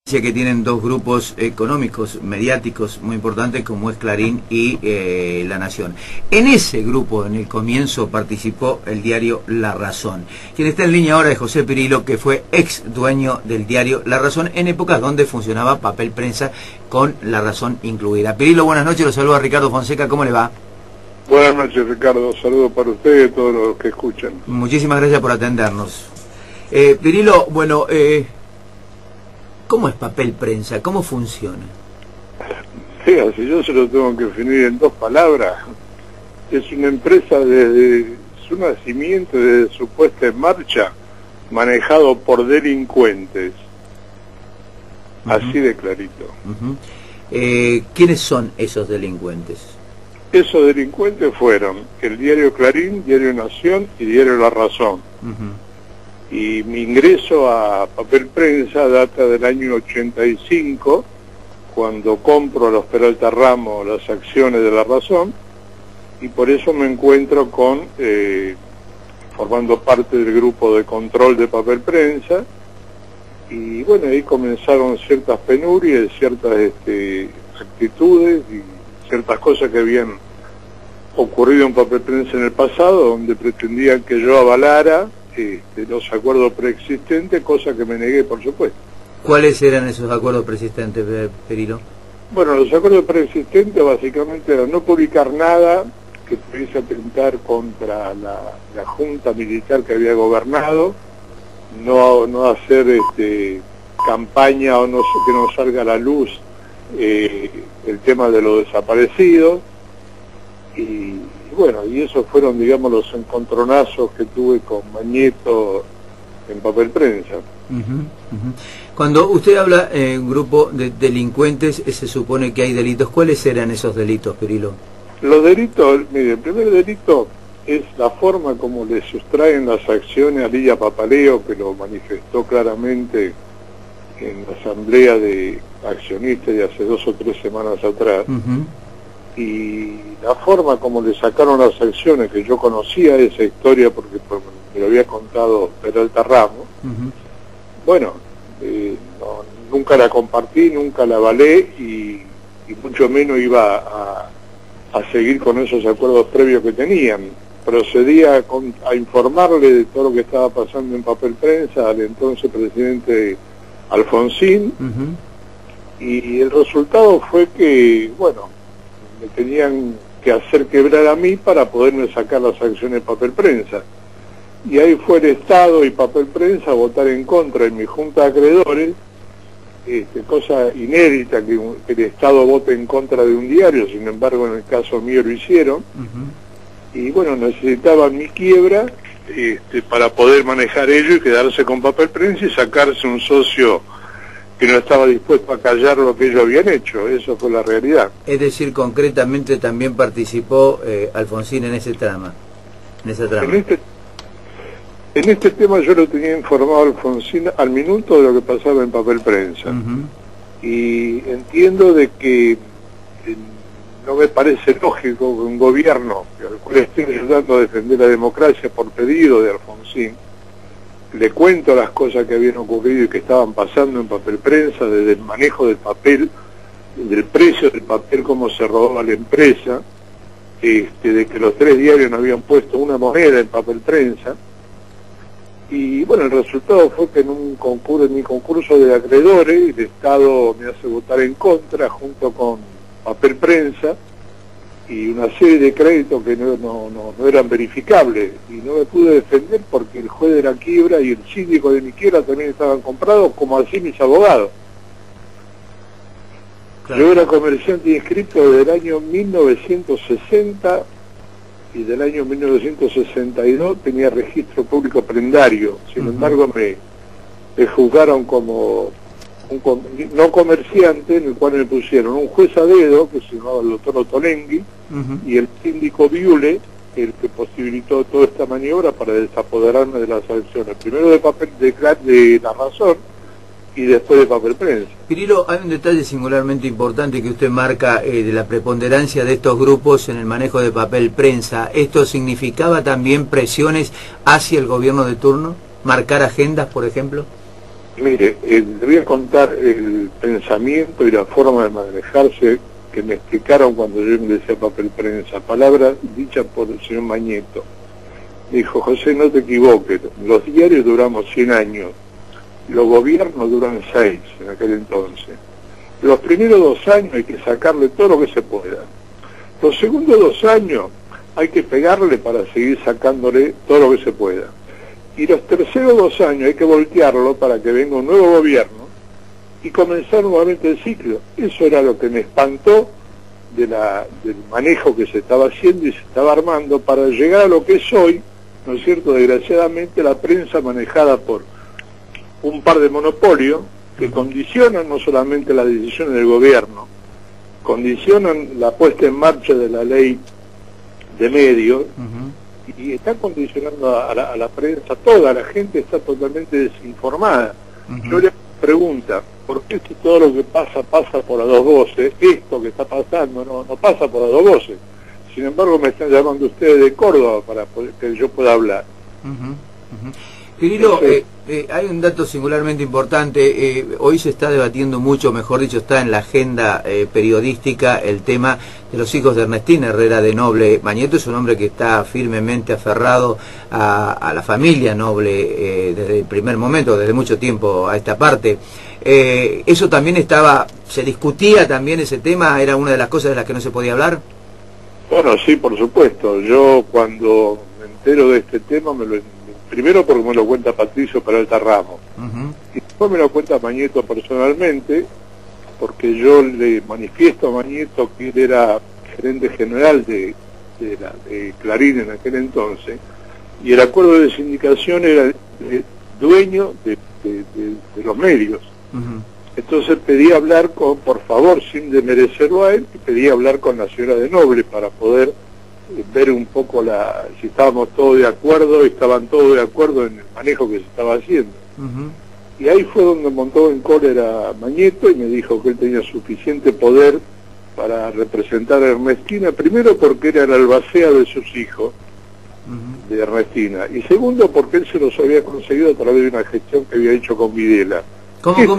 Que tienen dos grupos económicos, mediáticos muy importantes como es Clarín y La Nación. En ese grupo, en el comienzo, participó el diario La Razón. Quien está en línea ahora es José Pirillo, que fue ex dueño del diario La Razón en épocas donde funcionaba papel prensa con La Razón incluida. Pirillo, buenas noches, lo saluda Ricardo Fonseca, ¿cómo le va? Buenas noches, Ricardo, saludos para usted y a todos los que escuchan. Muchísimas gracias por atendernos. Pirillo, bueno, ¿cómo es papel prensa? ¿Cómo funciona? Sí, si yo se lo tengo que definir en dos palabras, es una empresa desde su nacimiento, desde su puesta en marcha, manejado por delincuentes. Así de clarito. ¿Quiénes son esos delincuentes? Esos delincuentes fueron el diario Clarín, diario Nación y diario La Razón. Y mi ingreso a papel prensa data del año 85, cuando compro a los Peralta Ramos las acciones de La Razón, y por eso me encuentro con formando parte del grupo de control de papel prensa, y bueno, ahí comenzaron ciertas penurias, ciertas actitudes y ciertas cosas que habían ocurrido en papel prensa en el pasado, donde pretendían que yo avalara los acuerdos preexistentes, cosa que me negué, por supuesto. ¿Cuáles eran esos acuerdos preexistentes, Pirillo? Bueno, los acuerdos preexistentes básicamente eran no publicar nada que pudiese atentar contra la junta militar que había gobernado, no hacer campaña o que no salga a la luz el tema de los desaparecidos, y bueno, y esos fueron, digamos, los encontronazos que tuve con Mañeto en papel prensa. Cuando usted habla en un grupo de delincuentes, se supone que hay delitos. ¿Cuáles eran esos delitos, Pirillo? Los delitos, mire, el primer delito es la forma como le sustraen las acciones a Lilla Papaleo, que lo manifestó claramente en la asamblea de accionistas de hace 2 o 3 semanas atrás. Y la forma como le sacaron las acciones, que yo conocía esa historia porque me lo había contado Peralta Ramos, bueno, nunca la compartí, nunca la avalé y mucho menos iba a seguir con esos acuerdos previos que tenían. Procedía a informarle de todo lo que estaba pasando en papel prensa al entonces presidente Alfonsín, y el resultado fue que, bueno, me tenían que hacer quebrar a mí para poderme sacar las acciones de papel prensa. Y ahí fue el Estado y papel prensa a votar en contra en mi junta de acreedores, cosa inédita que el Estado vote en contra de un diario, sin embargo en el caso mío lo hicieron. Y bueno, necesitaban mi quiebra para poder manejar ello y quedarse con papel prensa y sacarse un socio que no estaba dispuesto a callar lo que ellos habían hecho. Eso fue la realidad. Es decir, concretamente también participó Alfonsín en ese trama, en esa trama. En este tema yo lo tenía informado a Alfonsín al minuto de lo que pasaba en papel prensa. Y entiendo de que no me parece lógico que un gobierno al cual esté ayudando a defender la democracia por pedido de Alfonsín, le cuento las cosas que habían ocurrido y que estaban pasando en papel prensa, desde el manejo del papel, del precio del papel, cómo se robaba la empresa, de que los 3 diarios no habían puesto una moneda en papel prensa. Y bueno, el resultado fue que en mi concurso de acreedores, el Estado me hace votar en contra junto con papel prensa y una serie de créditos que no eran verificables, y no me pude defender porque el juez de la quiebra y el síndico de mi quiebra también estaban comprados, como así mis abogados. Claro. Yo era comerciante inscrito desde el año 1960 y del año 1962 tenía registro público prendario. Sin embargo me juzgaron como no comerciante, en el cual me pusieron un juez a dedo que se llamaba el doctor Otolenghi y el síndico Viule, el que posibilitó toda esta maniobra para desapoderarme de las acciones, primero de papel de La Razón y después de papel prensa. Pirillo, hay un detalle singularmente importante que usted marca de la preponderancia de estos grupos en el manejo de papel prensa. ¿Esto significaba también presiones hacia el gobierno de turno? ¿Marcar agendas, por ejemplo? Mire, le voy a contar el pensamiento y la forma de manejarse que me explicaron cuando yo ingresé a Papel Prensa. Palabra dicha por el señor Mañeto. Dijo: José, no te equivoques, los diarios duramos 100 años, los gobiernos duran 6 en aquel entonces. Los primeros 2 años hay que sacarle todo lo que se pueda. Los segundos 2 años hay que pegarle para seguir sacándole todo lo que se pueda. Y los terceros 2 años hay que voltearlo para que venga un nuevo gobierno y comenzar nuevamente el ciclo. Eso era lo que me espantó del manejo que se estaba haciendo y se estaba armando para llegar a lo que es hoy, ¿no es cierto? Desgraciadamente la prensa manejada por un par de monopolios que condicionan no solamente las decisiones del gobierno, condicionan la puesta en marcha de la ley de medios, y está condicionando a la prensa. Toda la gente está totalmente desinformada. Yo le pregunto, ¿por qué si todo lo que pasa por a dos voces? Esto que está pasando no pasa por a dos voces. Sin embargo, me están llamando ustedes de Córdoba para que yo pueda hablar. Cirilo, hay un dato singularmente importante. Hoy se está debatiendo mucho, mejor dicho, está en la agenda periodística el tema de los hijos de Ernestina Herrera de Noble. Mañeto es un hombre que está firmemente aferrado a la familia Noble desde el primer momento, desde mucho tiempo a esta parte. Eso también se discutía también ese tema, era una de las cosas de las que no se podía hablar. Bueno, sí, por supuesto. Yo cuando me entero de este tema primero porque me lo cuenta Patricio Peralta Ramos, y después me lo cuenta Mañeto personalmente, porque yo le manifiesto a Mañeto que él era gerente general de Clarín en aquel entonces, y el acuerdo de sindicación era dueño de los medios. Entonces pedí hablar por favor, sin desmerecerlo a él, pedí hablar con la señora de Noble para poder ver un poco si estábamos todos de acuerdo, estaban todos de acuerdo en el manejo que se estaba haciendo. Y ahí fue donde montó en cólera Mañeto y me dijo que él tenía suficiente poder para representar a Ernestina, primero porque era el albacea de sus hijos, de Ernestina, y segundo porque él se los había conseguido a través de una gestión que había hecho con Videla. ¿Cómo?